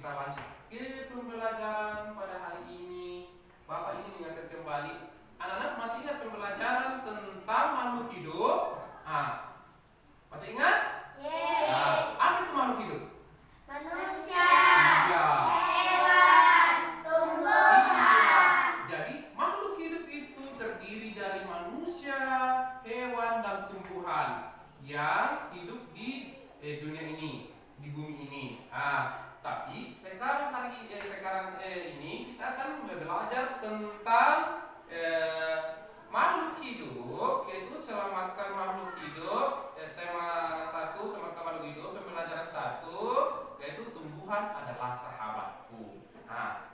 kita lanjut ke pembelajaran pada hari ini. Bapak ini mengingatkan kembali, anak-anak masih ingat pembelajaran tentang makhluk hidup? Masih ingat? Apa itu makhluk hidup? Manusia, Ya. hewan, tumbuhan. Jadi makhluk hidup itu terdiri dari manusia, hewan, dan tumbuhan yang hidup di dunia ini, di bumi ini. Tapi sekarang ini kita akan belajar tentang makhluk hidup, yaitu selamatkan makhluk hidup. Tema 1 selamatkan makhluk hidup, pembelajaran 1 yaitu tumbuhan adalah sahabatku.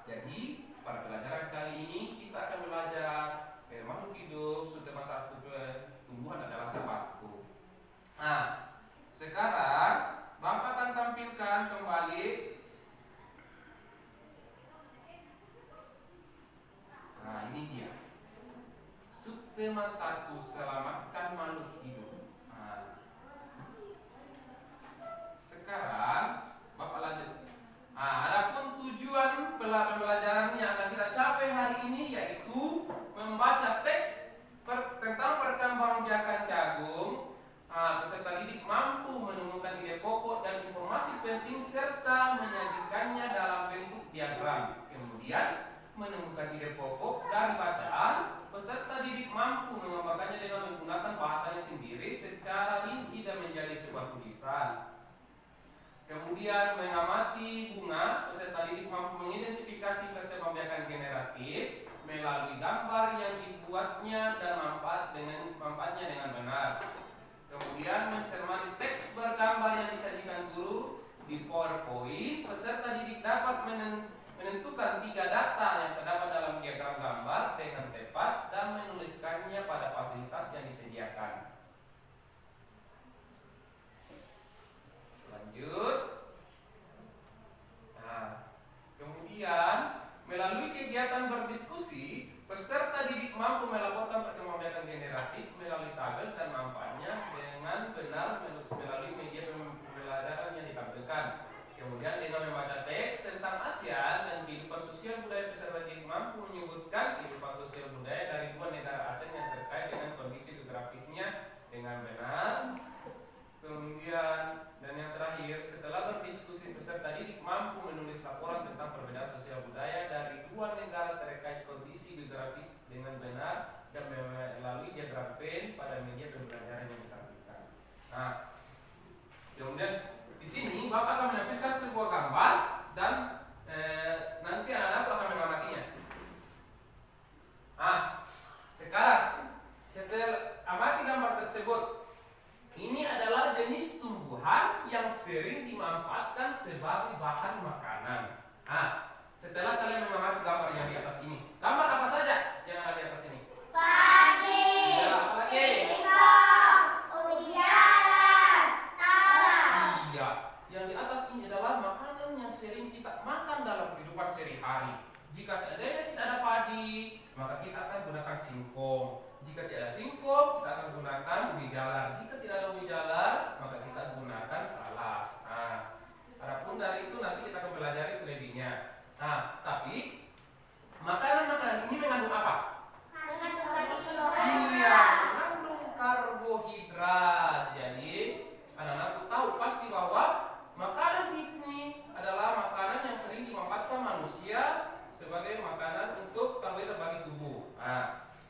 Jadi pada pelajaran kali ini kita akan belajar makhluk hidup, tema 1 tumbuhan adalah sahabatku. Sekarang Bapak akan tampilkan kembali. Ini dia. Subtema 1 selamatkan makhluk hidup. Sekarang Bapak lanjut. Adapun tujuan pembelajaran yang akan kita capai hari ini yaitu membaca teks tentang perkembangbiakan jagung. Peserta didik mampu menemukan ide pokok dan informasi penting serta menyajikannya dalam bentuk diagram. Kemudian menemukan ide pokok dari bacaan, peserta didik mampu mengembangkannya dengan menggunakan bahasanya sendiri secara rinci dan menjadi sebuah tulisan. Kemudian mengamati bunga, peserta didik mampu mengidentifikasi perkembangbiakan generatif melalui gambar yang dibuatnya dan manfaatnya dengan benar. Kemudian mencermati teks bergambar yang disajikan guru di PowerPoint, peserta didik dapat menentukan 3 data yang terdapat dalam diagram gambar dengan tepat dan menuliskannya pada fasilitas yang disediakan. Lanjut. Kemudian melalui kegiatan berdiskusi, peserta didik mampu melaporkan perkembangbiakan generatif melalui tabel dan manfaatnya dengan benar melalui media pembelajaran yang ditampilkan. Kemudian dengan membaca teks tentang ASEAN dan kehidupan sosial budaya, peserta didik mampu menyebutkan kehidupan sosial budaya dari 2 negara ASEAN yang terkait dengan kondisi geografisnya dengan benar. Kemudian dan yang terakhir, setelah berdiskusi, peserta didik mampu menulis laporan tentang perbedaan sosial budaya dari 2 negara terkait kondisi geografis dengan benar dan melalui diagram pen pada media pembelajaran yang ditampilkan. Kemudian di sini Bapak akan menampilkan sebuah gambar dan nanti anak-anak akan mengamatinya. Sekarang setelah amati gambar tersebut, ini adalah jenis tumbuhan yang sering dimanfaatkan sebagai bahan makanan. Setelah kalian mengamati gambar yang di atas ini, gambar apa saja yang ada di atas ini? Padi, singkong, ubi jalar, talas. Iya, yang di atas ini adalah makanan yang sering kita makan dalam kehidupan sehari-hari. Jika seandainya tidak ada padi, maka kita akan gunakan singkong. Jika tidak ada singkong, kita akan gunakan ubi jalar. Jika tidak ada ubi jalar, maka kita gunakan talas. Adapun dari itu nanti kita akan pelajari selebihnya. Tapi makanan-makanan ini mengandung apa? Mengandung Iya, mengandung karbohidrat. Jadi anak-anak tahu pasti bahwa makanan ini adalah makanan yang sering dimanfaatkan manusia sebagai makanan untuk karbohidrat bagi tubuh.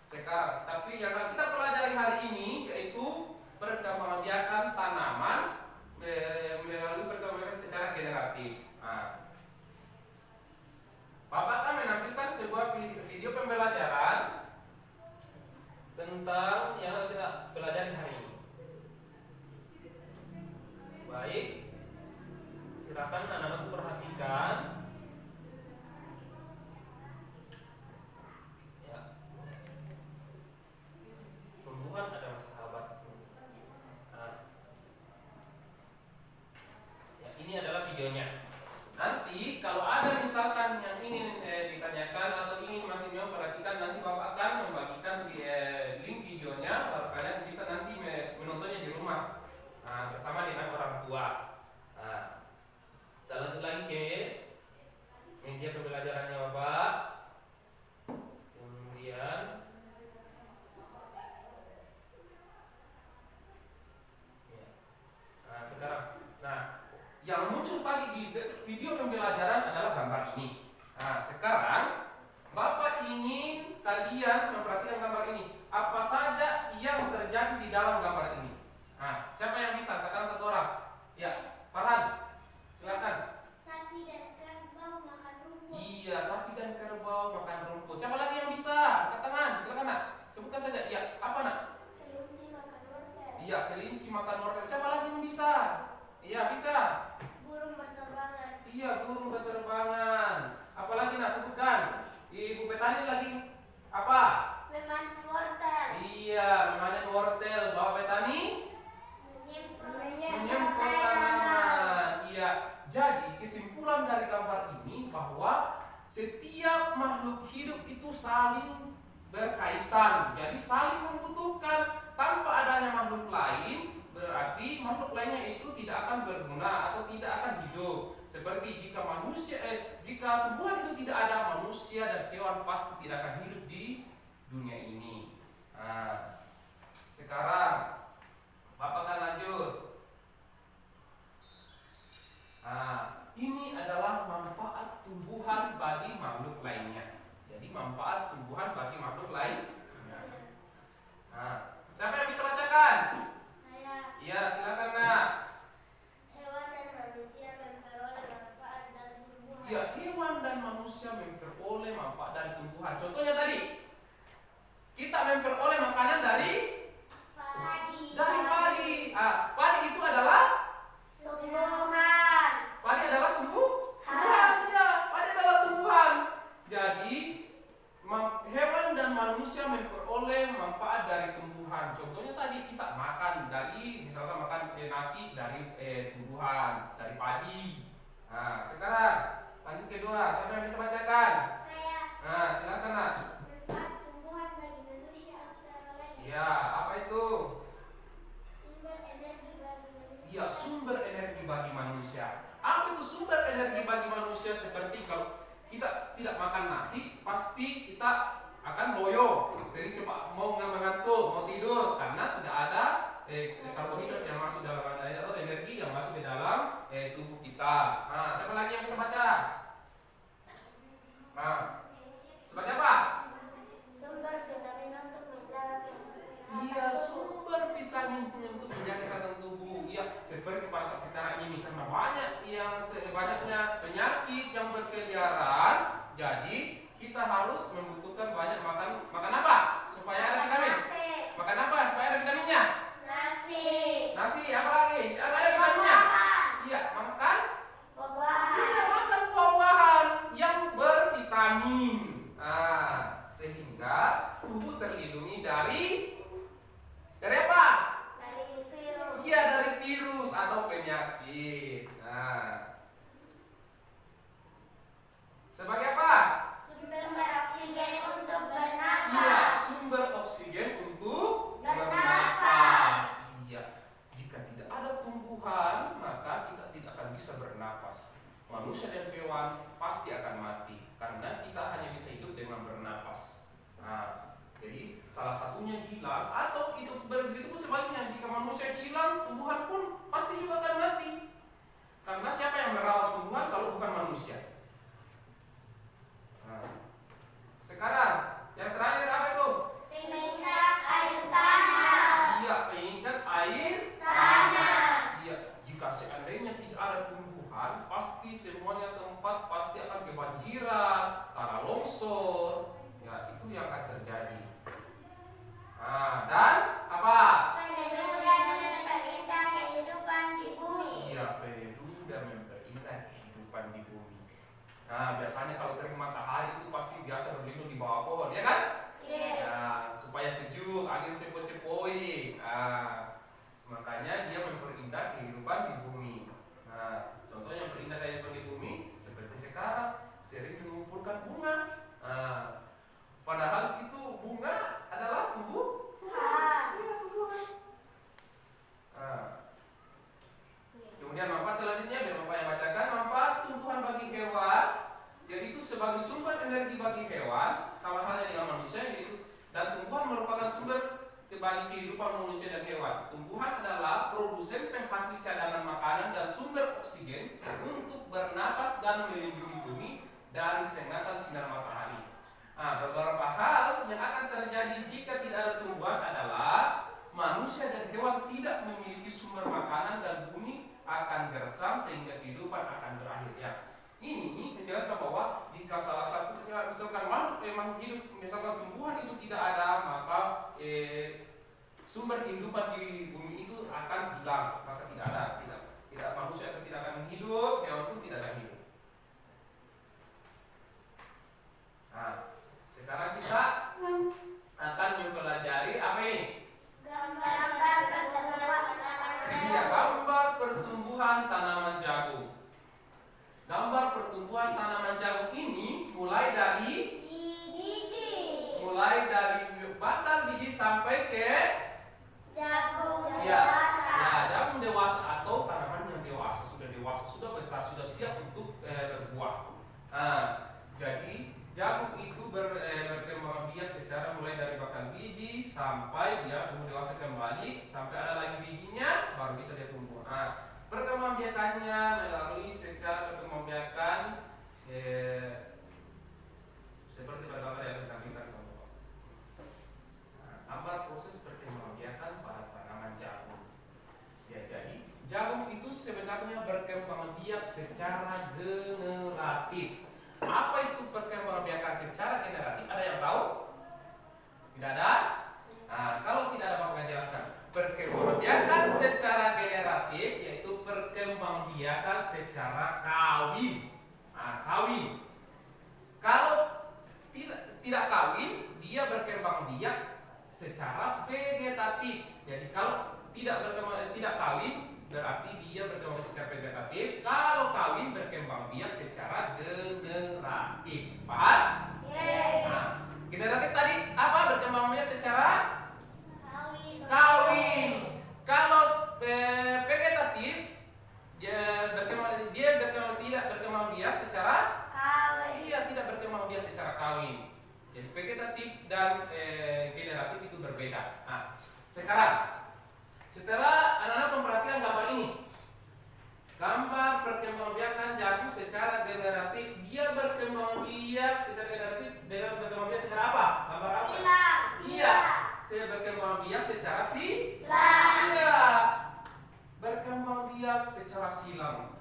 Sekarang, tapi yang akan kita pelajari hari ini yaitu perkembangbiakan tanaman melalui perkembangbiakan secara generatif. Bapak akan menampilkan sebuah video pembelajaran tentang yang akan kita pelajari hari ini. Baik, silakan anak-anak perhatikan. Tumbuhan adalah sahabatku. Ini adalah videonya. Nanti kalau ada misalkan yang ingin ditanyakan atau ingin masih mau perhatikan, nanti Bapak akan membagikan link videonya, baru kalian bisa nanti menontonnya di rumah bersama dengan orang tua. Kita lanjut lagi ke pembelajaran adalah gambar ini. Nah, sekarang Bapak ingin kalian memperhatikan gambar ini. Apa saja yang terjadi di dalam gambar ini? Nah, siapa yang bisa? Katakan satu orang. Ya, Farhan. Silakan. Sapi dan kerbau makan rumput. Iya, sapi dan kerbau makan rumput. Siapa lagi yang bisa? Angkat tangan. Silakan, Nak. Sebutkan saja. Iya, apa, Nak? Kelinci makan wortel. Iya, kelinci makan wortel. Siapa lagi yang bisa? Iya, bisa. Burung berterbangan. Iya, burung berterbangan. Apalagi, Nak, sebutkan. Ibu petani lagi apa? Memanen wortel. Iya, memanen wortel. Bapak petani menyemprot tanaman. Iya. Jadi kesimpulan dari gambar ini bahwa setiap makhluk hidup itu saling berkaitan. Jadi saling membutuhkan. Tanpa adanya makhluk lain, berarti makhluk lainnya itu tidak akan berguna atau tidak akan hidup. Seperti jika tumbuhan itu tidak ada, manusia dan hewan pasti tidak akan hidup di dunia ini. Nah, sekarang Bapak akan lanjut. Nah, ini adalah manfaat tumbuhan bagi makhluk lainnya. Jadi manfaat tumbuhan bagi makhluk lain. Nah, siapa yang bisa bacakan? Saya. Iya, silakan, Nak. Hewan dan manusia memperoleh manfaat dari tumbuhan. Ya, hewan dan manusia memperoleh manfaat dari tumbuhan. Contohnya tadi, kita memperoleh makanan dari Padi. padi. Padi itu adalah Tumbuhan. padi adalah tumbuhan. Ya, padi adalah tumbuhan. Jadi, hewan dan manusia memperoleh manfaat dari tumbuhan. Contohnya tadi kita makan dari, misalkan makan nasi dari tumbuhan, dari padi. Nah, sekarang lanjut kedua, siapa yang bisa bacakan? Saya. Nah, silakan, Nak. Manfaat tumbuhan bagi manusia antara lain. Ya, apa itu? Sumber energi bagi manusia. Ya, sumber energi bagi manusia. Apa itu sumber energi bagi manusia? Seperti kalau kita tidak makan nasi, pasti kita akan loyo, sering cepat mau mengantuk, mau tidur karena tidak ada karbohidrat yang masuk dalam atau energi yang masuk di dalam tubuh kita. Nah, siapa lagi yang bisa baca? Nah, sebagai apa? Sumber vitamin untuk menjaga kesehatan. Iya, sumber vitamin untuk menjaga kesehatan tubuh. Iya, seperti pada saat sekarang ini karena banyaknya penyakit yang berkeliaran, jadi kita harus membutuhkan banyak makan apa? Supaya ada vitamin. Nasi. Makan apa supaya ada vitaminnya? Nasi. Nasi, apa lagi? Apa ada vitaminnya? Iya, makan. Buah-buahan. Iya, makan buah-buahan yang bervitamin. Nah, sehingga tubuh terlindungi dari apa? Dari virus. Iya, dari virus atau penyakit. Nah, sebagai apa? Sumber oksigen untuk bernafas. Iya, sumber oksigen untuk Bernafas. Iya, jika tidak ada tumbuhan, maka kita tidak akan bisa bernafas. Manusia dan hewan pasti akan mati karena kita hanya bisa hidup dengan bernafas. Nah, jadi salah satunya hilang atau itu begitu pun sebaliknya, jika manusia hilang, tumbuhan pun pasti juga akan mati. Karena siapa yang merawat tumbuhan kalau bukan manusia? Nah, sekarang yang terakhir apa itu? Pengikat air tanah. Iya, pengikat air Tanah. Iya, jika seandainya tidak ada tumbuhan, pasti semuanya tempat pasti akan kebanjiran, tanah longsor. Ya, itu yang akan terjadi. Nah, dan apa? Penyeduh dan memperindah kehidupan di bumi. Iya, peneduh dan memperindah kehidupan di bumi. Nah, biasanya kalau terik matahari itu pasti biasa berlindung di bawah pohon, ya kan? Iya. Nah, supaya sejuk, angin sepoi-sepoi. Nah, makanya dia memperindah kehidupan di bumi. Nah, contohnya memperindah kehidupan di bumi seperti sekarang sering mengumpulkan bunga. Nah, padahal itu bunga adalah tumbuhan. Iya, tumbuhan. Nah, kemudian manfaat selanjutnya biar Bapak yang bacakan. Manfaat tumbuhan bagi hewan, yaitu sebagai sumber energi bagi hewan, sama halnya dengan manusia, yaitu dan tumbuhan merupakan sumber bagi kehidupan manusia dan hewan. Tumbuhan adalah produsen penghasil cadangan makanan dan sumber oksigen untuk bernapas dan melindungi bumi dari sengatan sinar matahari. Beberapa hal yang akan terjadi jika tidak ada tumbuhan adalah manusia dan hewan tidak memiliki sumber makanan dan bumi akan gersang sehingga kehidupan akan berakhir. Ya, ini menjelaskan bahwa jika salah satu misalkan makhluk hidup, misalkan tumbuhan itu tidak ada, maka sumber kehidupan di bumi itu akan hilang, maka tidak ada, tidak manusia tidak akan hidup, hewan pun tidak akan hidup. Nah, sekarang kita akan mempelajari apa ini? Gambar pertumbuhan tanaman Iya, gambar pertumbuhan tanaman jagung. Gambar pertumbuhan tanaman jagung ini mulai dari batang biji sampai ke jagung ya, dewasa. jagung dewasa atau tanaman yang dewasa, sudah besar, sudah siap untuk berbuah. Jadi jagung itu berkembang biak secara mulai dari batang biji sampai dia tumbuh dewasa kembali, sampai ada lagi bijinya baru bisa dia tumbuh. Perkembangbiakannya melalui secara perkembangbiakan seperti pada gambar yang ditampilkan contoh. Gambar proses perkembangbiakan pada tanaman jagung. Ya, jadi jagung itu sebenarnya berkembang biak secara generatif. Apa itu perkembangbiakan secara generatif? Ada yang tahu? Tidak ada? Kalau tidak ada, maka jelaskan. Perkembangbiakan secara generatif yaitu perkembangbiakan secara kawin. Kawin. Kalau tidak kawin, dia berkembang biak secara vegetatif. Jadi kalau tidak kawin, berarti dia berkembang secara vegetatif. Kalau kawin, berkembang biak secara generatif. Paham? Generatif tadi apa? Berkembang biak secara kawin. Kalau vegetatif, dia tidak berkembang biak secara Kawin. iya, tidak berkembang biak secara kawin. Jadi vegetatif dan generatif itu berbeda. Sekarang setelah anak-anak memperhatikan gambar ini, gambar perkembangbiakan jagung secara generatif, dia berkembang biak secara generatif, dia berkembang biak secara apa? Gambar apa? Silang. Iya, saya berkembang biak secara Silang. iya, berkembang biak secara silang.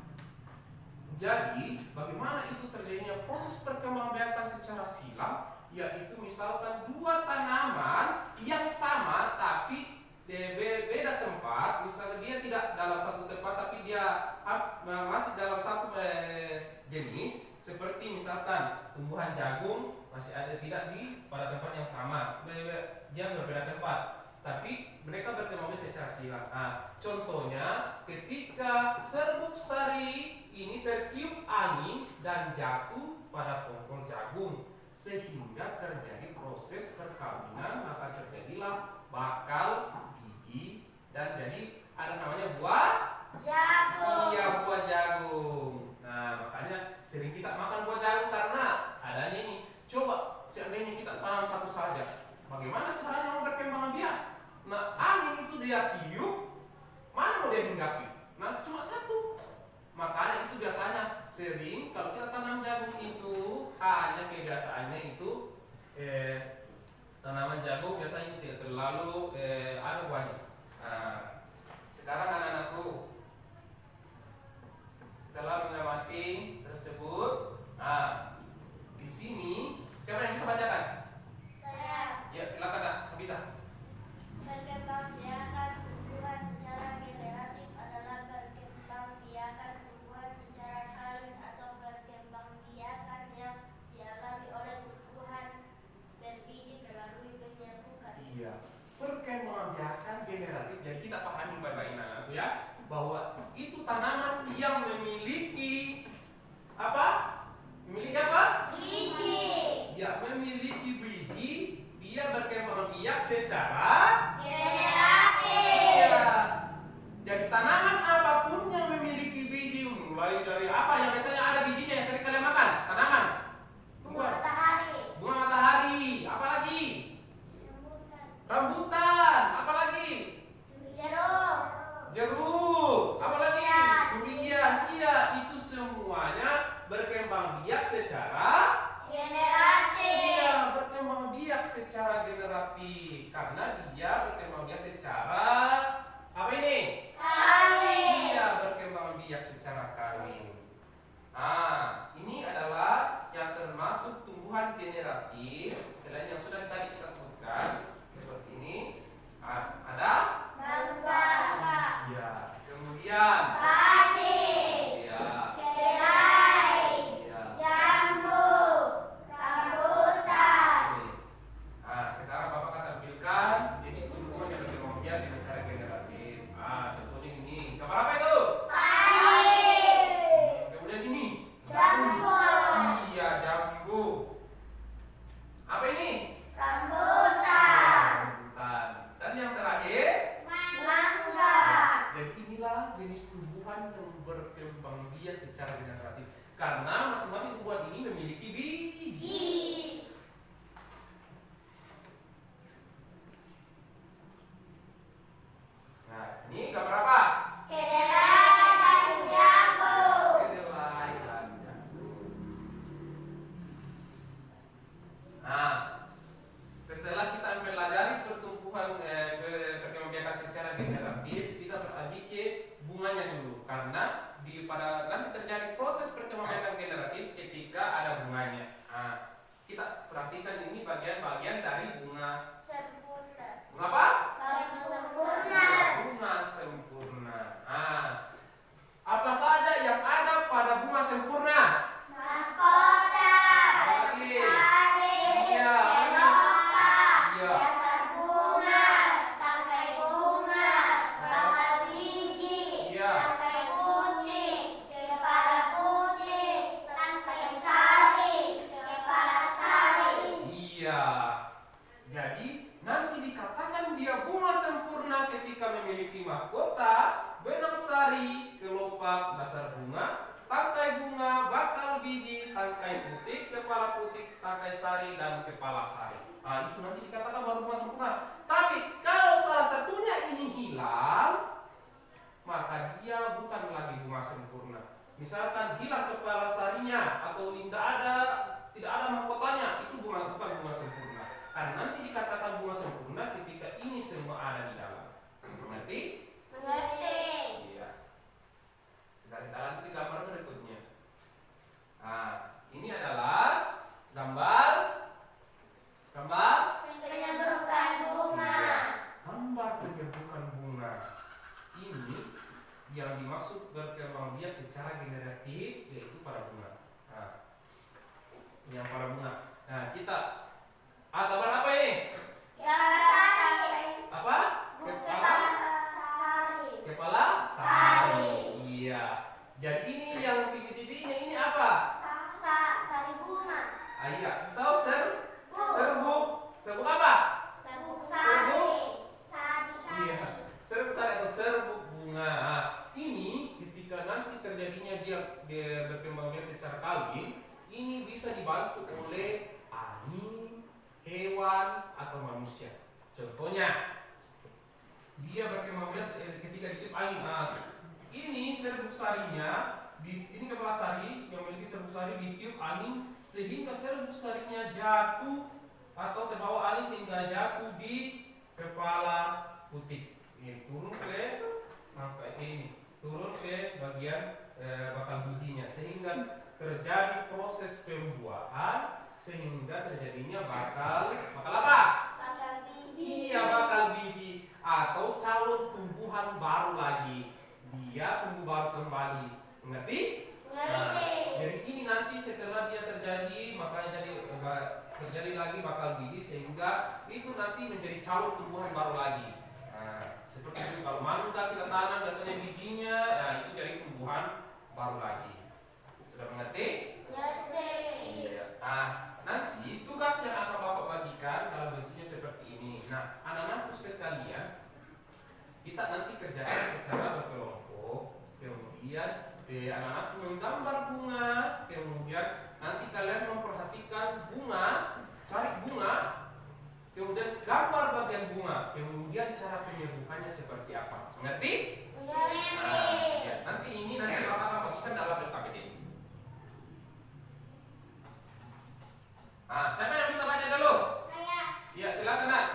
Jadi, bagaimana itu terjadinya proses perkembangbiakan secara silang? Yaitu misalkan dua tanaman yang sama tapi beda tempat, misalnya dia tidak dalam satu tempat tapi dia masih dalam satu jenis, seperti misalkan tumbuhan jagung masih ada tidak pada tempat yang sama, dia berbeda tempat, tapi mereka berkembang secara silang. Contohnya ketika serbuk sari ini tertiup angin dan jatuh pada pokok jagung sehingga terjadi proses perkawinan, maka terjadilah bakal biji dan jadi ada namanya buah Jagung. iya, buah jagung. Makanya sering kita makan buah jagung karena adanya ini. Coba seandainya kita tanam satu saja, bagaimana caranya mau berkembang biak? Angin itu dia tiup, mana mau dia hinggapi? Cuma satu. Makanya itu biasanya sering kalau kita tanam jagung itu hanya kebiasaannya itu tanaman jagung biasanya itu tidak terlalu ada buahnya. Sekarang anak-anakku setelah melewati tersebut, di sini siapa yang bisa bacakan? Saya. Ya, silakan Kak, bisa. Perkembangbiakan tumbuhan secara generatif adalah perkembangbiakan tumbuhan secara kawin atau perkembangbiakan yang dialami oleh tumbuhan berbiji melalui penyerbukan. Iya, perkembangbiakan generatif. Jadi kita pahami baik-baik anak ya, bahwa itu tanaman yang memiliki masing-masing tumbuhan ini memiliki biji. Nah, ini gambar apa? Kedelai dan jagung. Kedelai dan jagung. Nah, setelah kita mempelajari pertumbuhan perkembangbiakan secara generatif, kita beralih ke bunganya dulu, karena pada nanti terjadi proses perkembangbiakan generatif ketika ada bunganya. Nah, kita perhatikan ini bagian-bagian dari bunga. Sempurna. Bunga apa? Sempurna. Bunga sempurna. Nah, apa saja yang ada pada bunga sempurna? Mahkota. Apalagi? Sari. Iya. Peloka. Iya. Dasar bunga. Tangkai bunga. Bakal biji. Iya. Tangkai putih. Kepala putih. Tangkai sari. Kepala sari. Iya. Jadi nanti dikatakan dia bunga sempurna ketika memiliki mahkota, benang sari, kelopak, dasar bunga, tangkai bunga, bakal biji, tangkai putih, kepala putih, tangkai sari, dan kepala sari. Nah, itu nanti dikatakan baru bunga sempurna. Tapi kalau salah satunya ini hilang, maka dia bukan lagi bunga sempurna. Misalkan hilang kepala sarinya atau tidak ada mahkotanya, itu bukan bunga sempurna. Karena nanti dikatakan bunga sempurna ketika ini semua ada di dalam. Mengerti? Mengerti. Iya. Sekarang kita lanjut di gambar berikutnya. Nah, ini adalah gambar Penyembuhan bunga. gambar penyembuhan bunga. Ini yang dimaksud berkembangbiak secara generatif, yaitu pada bunga. Nah, yang pada bunga. Nah, kita gambar apa ini? Kepala sari. Apa? Kepala sari. Kepala sari. Iya. Jadi ini yang titik-titiknya ini apa? Sari bunga. Iya. Serbuk. Serbuk apa? Serbuk sari. Iya. Serbuk sari atau serbuk bunga. Nah, ini ketika nanti terjadinya dia berkembangnya secara kawin, ini bisa dibantu oleh angin, hewan, atau manusia. Contohnya, dia berkembangbiak ketika ditiup angin. Nah, ini serbuk sarinya, ini kepala sari yang memiliki serbuk sari ditiup angin sehingga serbuk sarinya jatuh atau terbawa angin sehingga jatuh di kepala putih. Ini turun ke bagian bakal bijinya sehingga terjadi proses pembuahan sehingga terjadinya bakal apa? Bakal biji. Iya, bakal biji atau calon tumbuhan baru lagi. Dia tumbuh baru kembali. Mengerti? Mengerti. Jadi ini nanti setelah dia terjadi, makanya terjadi lagi bakal biji sehingga itu nanti menjadi calon tumbuhan baru lagi. Nah, seperti itu kalau mangga kita tanam biasanya bijinya, nah itu jadi tumbuhan baru lagi. Sudah mengerti? Mengerti. Iya. Nah, nanti tugas yang akan Bapak bagikan dalam bentuknya seperti ini. Nah, anak-anakku sekalian, kita nanti kerjakan secara berkelompok. Kemudian anak-anakku menggambar bunga. Kemudian nanti kalian memperhatikan bunga, cari bunga. Kemudian gambar bagian bunga. Kemudian cara penyembuhannya seperti apa. Mengerti? Mengerti. Nah, ya, nanti Bapak akan bagikan dalam LKPD. Nah, siapa yang bisa baca dulu? Saya. Ya, silakan nak.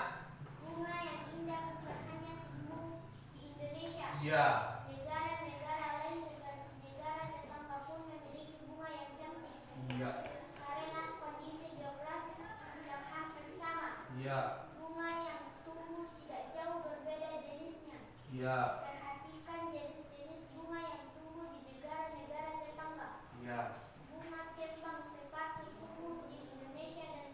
Bunga yang indah bukan hanya tumbuh di Indonesia. Iya. Negara-negara lain seperti negara tetangga pun memiliki bunga yang cantik. Iya. Karena kondisi geografis yang hampir sama. Iya. Bunga yang tumbuh tidak jauh berbeda jenisnya. Iya. Perhatikan jenis-jenis bunga yang tumbuh di negara-negara tetangga. Iya. Bunga kembang sepatu tumbuh di Indonesia dan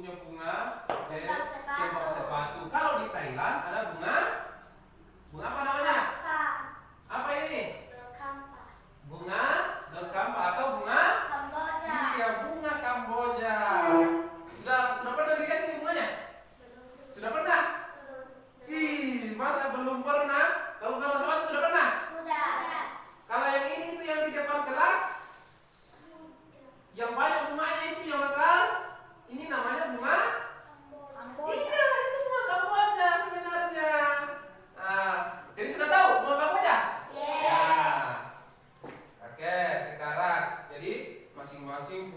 punya bunga Kembang sepatu. kembang sepatu. Kalau di Thailand ada bunga apa namanya? Apa ini? Kampa. Bunga Kampa atau bunga? Kamboja. Iya, bunga Kamboja. Sudah pernah lihat ini bunganya? Sudah pernah? Ih, masa belum pernah? Kalau kembang sepatu sudah pernah? Sudah. Kalau yang ini itu yang di depan kelas, yang banyak bunganya itu yang mekar, ini namanya bunga. Iya, itu bunga Kamboja sebenarnya. Nah, jadi sudah tahu bunga Kamboja? Ya. Oke, sekarang jadi masing-masing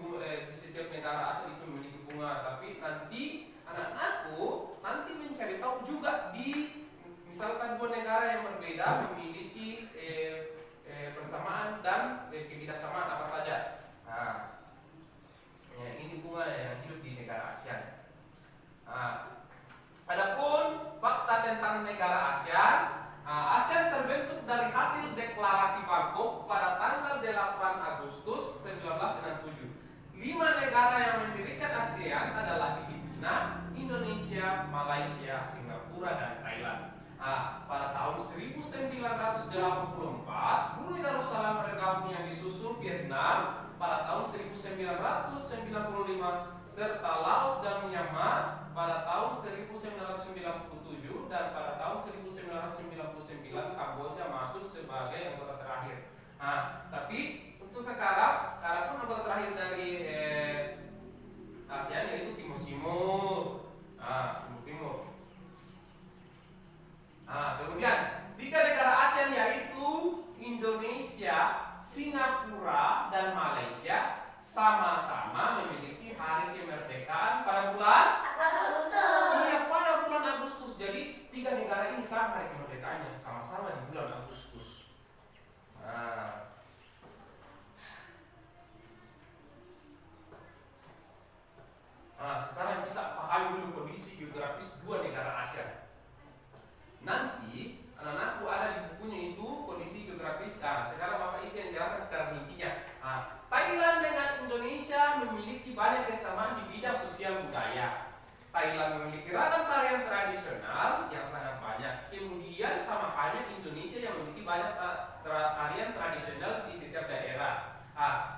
di setiap negara asal itu memiliki bunga, tapi nanti anak-anakku nanti mencari tahu juga di misalkan dua negara yang berbeda memiliki persamaan dan ketidaksamaan apa saja. Nah, ya, ini bunga yang hidup di negara ASEAN. Nah, adapun fakta tentang negara ASEAN, ASEAN terbentuk dari hasil deklarasi Bangkok pada tanggal 8 Agustus 1967. 5 negara yang mendirikan ASEAN adalah Filipina, Indonesia, Malaysia, Singapura, dan Thailand. Pada tahun 1984, Brunei Darussalam bergabung yang disusul Vietnam pada tahun 1995 serta Laos dan Myanmar pada tahun 1997 dan pada tahun 1999 Kamboja masuk sebagai anggota terakhir. Tapi untuk sekarang, kalaupun anggota terakhir dari ASEAN yaitu Timur Timur. Kemudian 3 negara ASEAN yaitu Indonesia, Singapura, dan Malaysia sama-sama memiliki hari kemerdekaan pada bulan Agustus. Iya, pada bulan Agustus. Jadi 3 negara ini sama hari kemerdekaannya, sama-sama di bulan Agustus. Sekarang kita pahami dulu kondisi geografis 2 negara ASEAN. Nanti anak-anakku ada di bukunya itu kondisi geografis. Sekarang Bapak Ibu yang jelaskan secara rincinya. Thailand dengan Indonesia memiliki banyak kesamaan di bidang sosial budaya. Thailand memiliki ragam tarian tradisional yang sangat banyak. Kemudian sama halnya Indonesia yang memiliki banyak tarian tradisional di setiap daerah.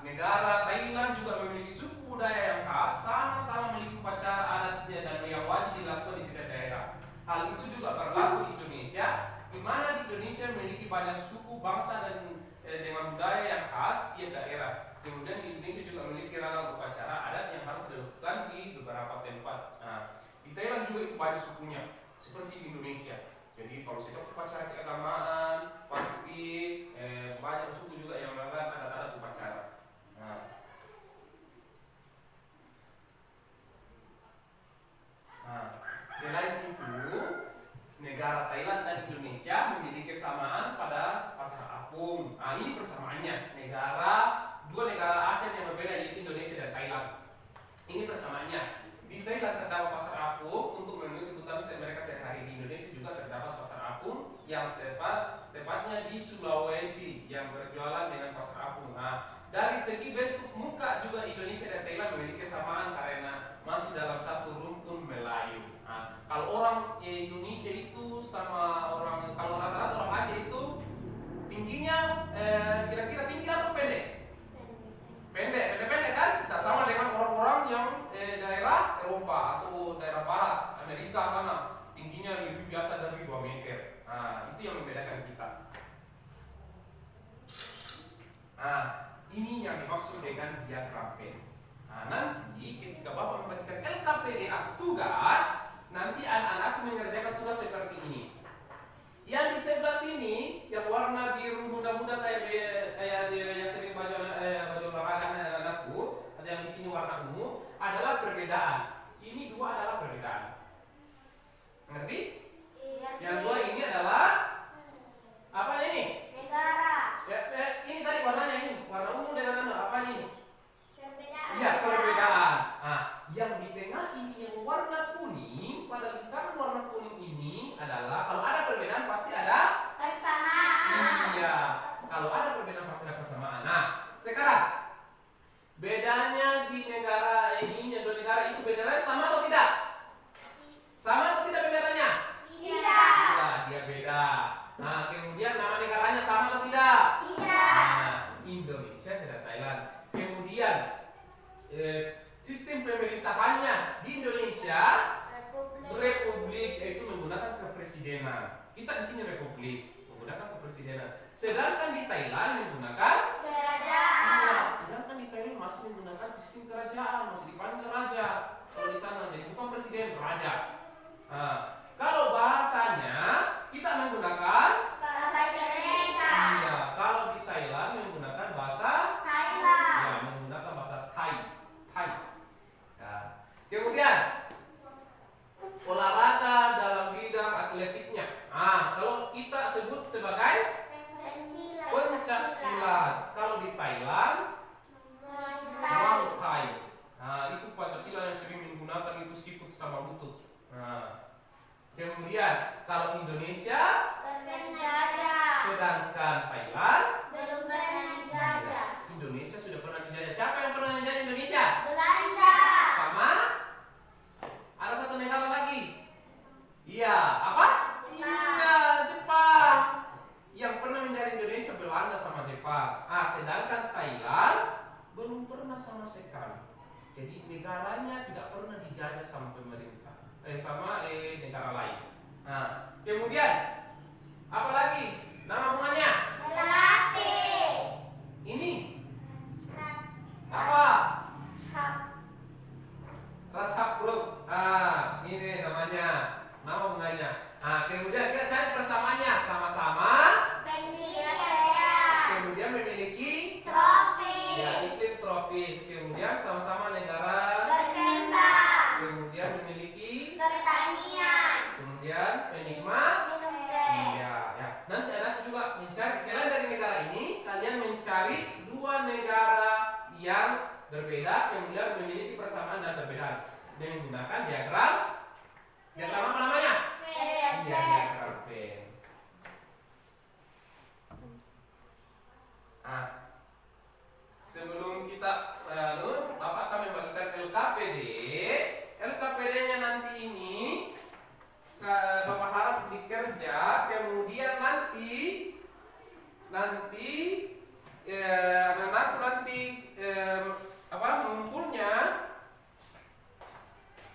Negara Thailand juga memiliki suku budaya yang khas, sama-sama memiliki upacara adatnya dan yang wajib dilakukan di setiap daerah. Hal itu juga berlaku di Indonesia, di mana di Indonesia memiliki banyak suku, bangsa dan dengan budaya yang khas tiap daerah. Kemudian di Indonesia juga memiliki ragam upacara adat yang harus dilakukan di beberapa tempat. Di Thailand juga itu banyak sukunya, seperti di Indonesia. Jadi kalau setiap upacara keagamaan pasti banyak suku juga yang melakukan adat-adat upacara. Selain itu, negara Thailand dan Indonesia memiliki kesamaan pada pasar apung. Ini persamaannya. Dua negara ASEAN yang berbeda yaitu Indonesia dan Thailand. Ini persamaannya. Di Thailand terdapat pasar apung untuk memenuhi kebutuhan mereka sehari-hari. Di Indonesia juga terdapat pasar apung yang tepatnya di Sulawesi yang berjualan dengan pasar apung. Dari segi bentuk muka juga Indonesia dan Thailand memiliki kesamaan karena masih dalam satu rumpun Melayu. Kalau orang Indonesia itu sama kalau rata-rata orang Asia itu tingginya kira-kira tinggi atau pendek? Pendek kan? Tidak sama dengan orang-orang yang daerah Eropa atau daerah Barat, Amerika sana tingginya lebih biasa dari 2 meter. Itu yang membedakan kita. Ini yang dimaksud dengan diagram Venn. Nanti ketika Bapak membagikan LKPD tugas, nanti anak-anak mengerjakan tugas seperti ini. Yang di sebelah sini, yang warna biru muda-muda kayak yang sering baju olahraga anak-anakku, ada yang di sini warna ungu, adalah perbedaan. Ini 2 adalah perbedaan. Ngerti? Yang 2 ini adalah apa ini? Negara. Ini tadi warnanya ini, warna ungu dengan apa ini? Perbedaan. Iya, perbedaan. Yang di tengah ini yang warna kuning, pada lingkaran warna kuning ini adalah kalau ada perbedaan pasti ada Persamaan. Iya, kalau ada perbedaan pasti ada persamaan. Sekarang bedanya di negara ini, 2 negara itu bedanya sama atau kepresidenan. Kita di sini republik menggunakan kepresidenan. Sedangkan di Thailand menggunakan Kerajaan. iya, sedangkan di Thailand masih menggunakan sistem kerajaan, masih dipanggil raja. Kalau di sana jadi bukan presiden, raja. Nah, kalau bahasanya kita menggunakan Bahasa Indonesia. iya, kalau di Thailand menggunakan bahasa Thailand. ya, menggunakan bahasa Thai. Thai. Ya. Kemudian olahraga dalam bidang atletiknya. Kalau kita sebut sebagai pencak silat. Kalau di Thailand, Muay Thai. Itu pencak silat yang sering menggunakan itu siput sama lutut. Kemudian kalau Indonesia, Penjajah. sedangkan Thailand, Belum pernah dijajah. Indonesia sudah pernah dijajah. Siapa yang pernah menjajah Indonesia? Belanda. Sama? Ada satu negara lagi. Iya, apa? Iya, Jepang. Yang pernah menjajah Indonesia Belanda sama Jepang. Sedangkan Thailand belum pernah sama sekali. Jadi negaranya tidak pernah dijajah sama pemerintah, sama negara lain. Kemudian apa lagi? Nama bunganya? Melati. Ini apa? Ratsaprut. Ini namanya. Nama bunganya. Kemudian kita cari persamaannya. Sama-sama. Kemudian memiliki Tropi. ya, iklim tropis. Kemudian sama-sama negara. Berkembang. Kemudian memiliki. Pertanian. Kemudian menikmati. Minum teh. Iya, ya. Nanti anak juga mencari selain dari negara ini, kalian mencari dua negara yang berbeda, kemudian memiliki persamaan dan perbedaan dengan menggunakan diagram. Diagram apa namanya? Iya, diagram Venn. Sebelum kita Bapak akan membagikan LKPD. LKPD-nya nanti ini Bapak harap dikerja, kemudian nanti anak-anak nanti mengumpulnya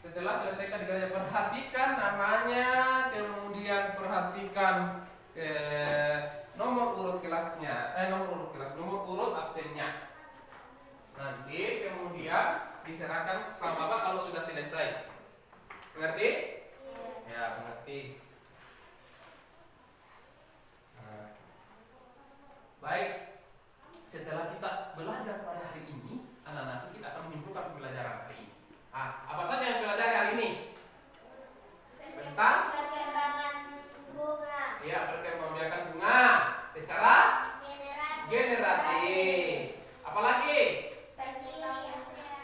setelah selesaikan dikerja, perhatikan namanya, kemudian perhatikan nomor urut kelasnya, nomor urut absennya. Nanti kemudian diserahkan sama Bapak kalau sudah selesai. Mengerti? Ya, mengerti. Baik. Setelah kita belajar pada hari ini, anak-anak kita akan menyimpulkan pembelajaran hari ini. Apa saja yang pelajari hari ini? Tentang Perkembangan bunga. ya, perkembangbiakan bunga secara generatif. Apalagi?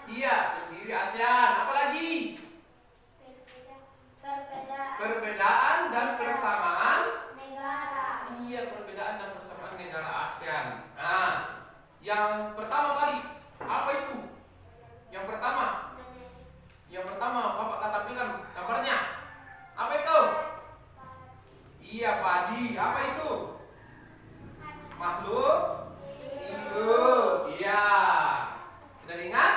Iya, pendiri ASEAN. Apalagi? Perbedaan dan persamaan Negara. iya, perbedaan dan persamaan negara ASEAN. Yang pertama tadi apa itu? Yang pertama Bapak tampilkan gambarnya. Apa itu? Iya, padi. Apa itu? Makhluk hidup. Iya. Sudah ingat?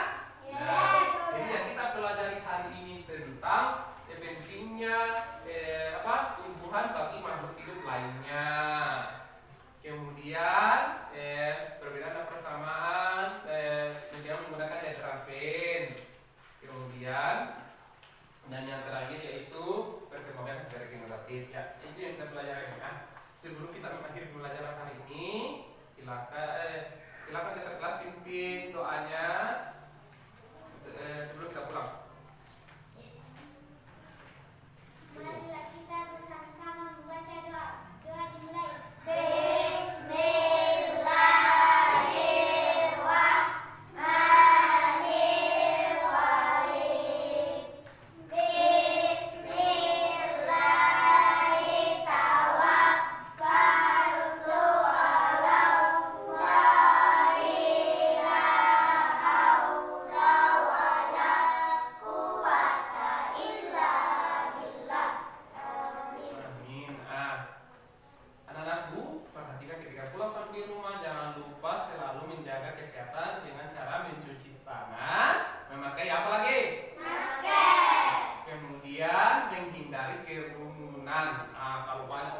Jadi yang kita pelajari hari ini tentang pentingnya tumbuhan bagi makhluk hidup lainnya. Kemudian perbedaan dan persamaan, kemudian menggunakan diagram Venn. Kemudian dan yang terakhir yaitu perkembangan secara generatif. Ya, itu yang kita pelajari. Sebelum kita mengakhiri pembelajaran hari ini, silakan kita kelas pimpin doanya sebelum kita pulang. Marilah kita bersama-sama membaca doa. Doa dimulai. Amin. Anak-anakku, perhatikan ketika pulang sampai di rumah, jangan lupa selalu menjaga kesehatan dengan cara mencuci tangan, memakai apa lagi? Masker. Kemudian menghindari kerumunan dengan. Kalau banyak